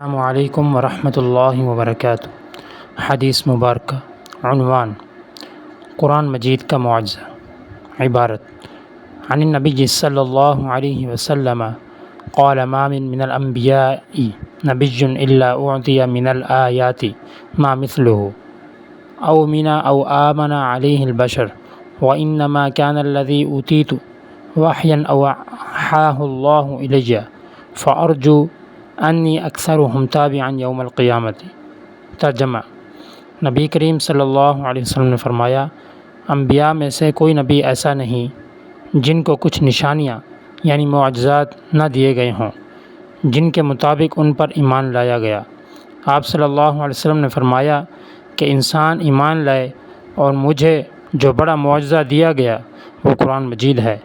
السلام علیکم ورحمۃ اللہ وبرکاتہ۔ حدیث مبارکہ۔ عنوان: قرآن مجید کا معجزہ۔ عبارت: عن النبی صلی اللہ علیہ وسلم قال ما من الانبیاء نبی الا اعطی من الآیات ما مثله او آمن علیہ البشر وانما كان الذی اوتیت وحیا اوحاہ اللہ الی فارجو انی اکثرہم تابعا یوم القیامت۔ ترجمہ: نبی کریم صلی اللہ علیہ وسلم نے فرمایا، انبیاء میں سے کوئی نبی ایسا نہیں جن کو کچھ نشانیاں یعنی معجزات نہ دیے گئے ہوں جن کے مطابق ان پر ایمان لایا گیا۔ آپ صلی اللہ علیہ وسلم نے فرمایا کہ انسان ایمان لائے اور مجھے جو بڑا معجزہ دیا گیا وہ قرآن مجید ہے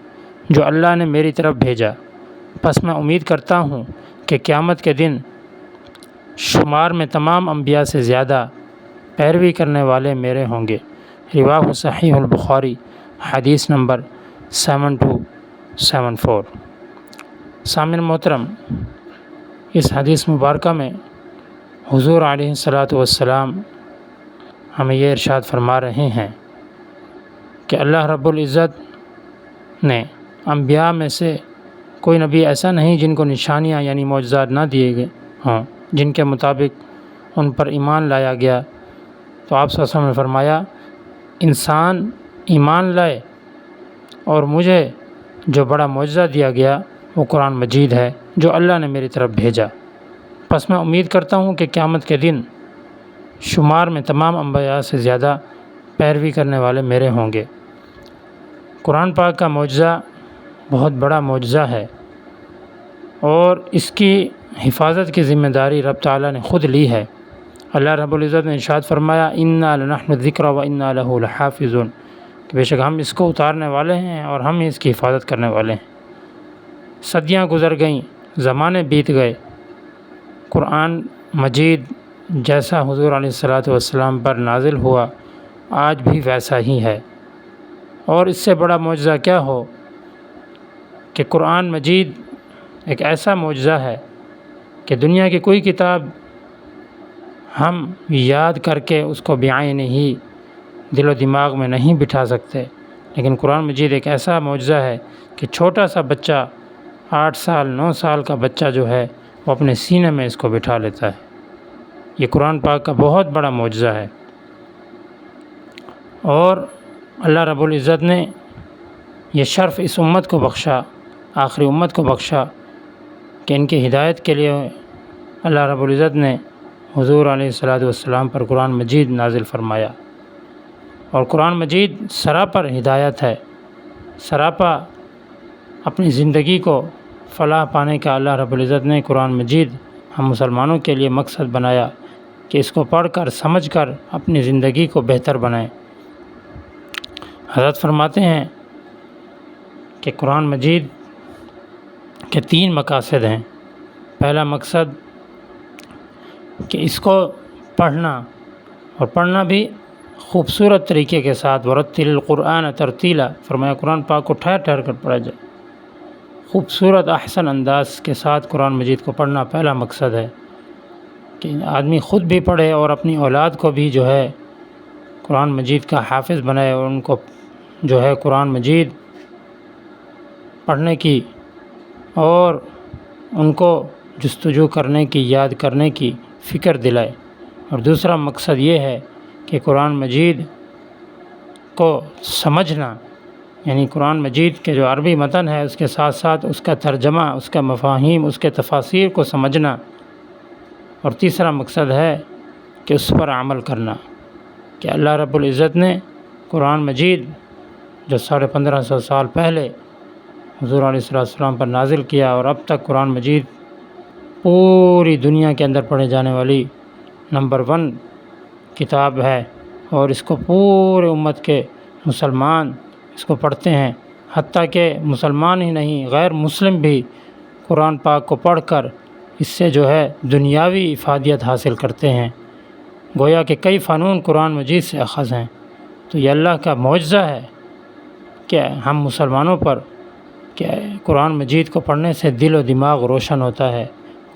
جو اللہ نے میری طرف بھیجا، پس میں امید کرتا ہوں کہ قیامت کے دن شمار میں تمام انبیاء سے زیادہ پیروی کرنے والے میرے ہوں گے۔ رواہ صحیح البخاری، حدیث نمبر 7274۔ سامعین محترم، اس حدیث مبارکہ میں حضور علیہ الصلاۃ والسلام ہمیں یہ ارشاد فرما رہے ہیں کہ اللہ رب العزت نے انبیاء میں سے کوئی نبی ایسا نہیں جن کو نشانیاں یعنی معجزات نہ دیے گئے ہوں جن کے مطابق ان پر ایمان لایا گیا۔ تو آپ صلی اللہ علیہ وسلم نے فرمایا، انسان ایمان لائے اور مجھے جو بڑا معجزہ دیا گیا وہ قرآن مجید ہے جو اللہ نے میری طرف بھیجا، پس میں امید کرتا ہوں کہ قیامت کے دن شمار میں تمام انبیاء سے زیادہ پیروی کرنے والے میرے ہوں گے۔ قرآن پاک کا معجزہ بہت بڑا معجزہ ہے اور اس کی حفاظت کی ذمہ داری رب تعالیٰ نے خود لی ہے۔ اللہ رب العزت نے ارشاد فرمایا، انا لنحن الذکر وانا لہ لحافظون، کہ بے شک ہم اس کو اتارنے والے ہیں اور ہم اس کی حفاظت کرنے والے ہیں۔ صدیاں گزر گئیں، زمانے بیت گئے، قرآن مجید جیسا حضور علیہ الصلاۃ والسلام پر نازل ہوا آج بھی ویسا ہی ہے، اور اس سے بڑا معجزہ کیا ہو کہ قرآن مجید ایک ایسا معجزہ ہے کہ دنیا کی کوئی کتاب ہم یاد کر کے اس کو بعین ہی دل و دماغ میں نہیں بٹھا سکتے، لیکن قرآن مجید ایک ایسا معجزہ ہے کہ چھوٹا سا بچہ 8 سال 9 سال کا بچہ جو ہے وہ اپنے سینے میں اس کو بٹھا لیتا ہے۔ یہ قرآن پاک کا بہت بڑا معجزہ ہے، اور اللہ رب العزت نے یہ شرف اس امت کو بخشا، آخری امت کو بخشا، کہ ان کی ہدایت کے لیے اللہ رب العزت نے حضور علیہ الصلاۃ والسلام پر قرآن مجید نازل فرمایا۔ اور قرآن مجید سراپر ہدایت ہے، سراپا اپنی زندگی کو فلاح پانے کا اللہ رب العزت نے قرآن مجید ہم مسلمانوں کے لیے مقصد بنایا کہ اس کو پڑھ کر سمجھ کر اپنی زندگی کو بہتر بنائیں۔ حضرت فرماتے ہیں کہ قرآن مجید کے 3 مقاصد ہیں۔ پہلا مقصد کہ اس کو پڑھنا، اور پڑھنا بھی خوبصورت طریقے کے ساتھ، ورتل القرآن ترتیلا، فرمایا قرآن پاک کو ٹھہر ٹھہر کر پڑھا جائے، خوبصورت احسن انداز کے ساتھ قرآن مجید کو پڑھنا پہلا مقصد ہے، کہ آدمی خود بھی پڑھے اور اپنی اولاد کو بھی جو ہے قرآن مجید کا حافظ بنائے، اور ان کو جو ہے قرآن مجید پڑھنے کی اور ان کو جستجو کرنے کی، یاد کرنے کی فکر دلائے۔ اور دوسرا مقصد یہ ہے کہ قرآن مجید کو سمجھنا، یعنی قرآن مجید کے جو عربی متن ہے اس کے ساتھ ساتھ اس کا ترجمہ، اس کا مفاہیم، اس کے تفاسیر کو سمجھنا۔ اور تیسرا مقصد ہے کہ اس پر عمل کرنا، کہ اللہ رب العزت نے قرآن مجید جو 1550 سال پہلے حضور علیہ السلام پر نازل کیا، اور اب تک قرآن مجید پوری دنیا کے اندر پڑھے جانے والی نمبر 1 کتاب ہے، اور اس کو پورے امت کے مسلمان اس کو پڑھتے ہیں، حتیٰ کہ مسلمان ہی نہیں غیر مسلم بھی قرآن پاک کو پڑھ کر اس سے جو ہے دنیاوی افادیت حاصل کرتے ہیں، گویا کہ کئی فنون قرآن مجید سے اخذ ہیں۔ تو یہ اللہ کا معجزہ ہے کہ ہم مسلمانوں پر کہ قرآن مجید کو پڑھنے سے دل و دماغ روشن ہوتا ہے،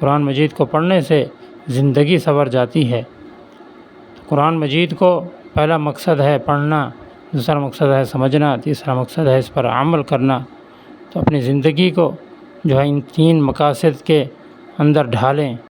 قرآن مجید کو پڑھنے سے زندگی سنور جاتی ہے۔ قرآن مجید کو پہلا مقصد ہے پڑھنا، دوسرا مقصد ہے سمجھنا، تیسرا مقصد ہے اس پر عمل کرنا۔ تو اپنی زندگی کو جو ہے ان تین مقاصد کے اندر ڈھالیں۔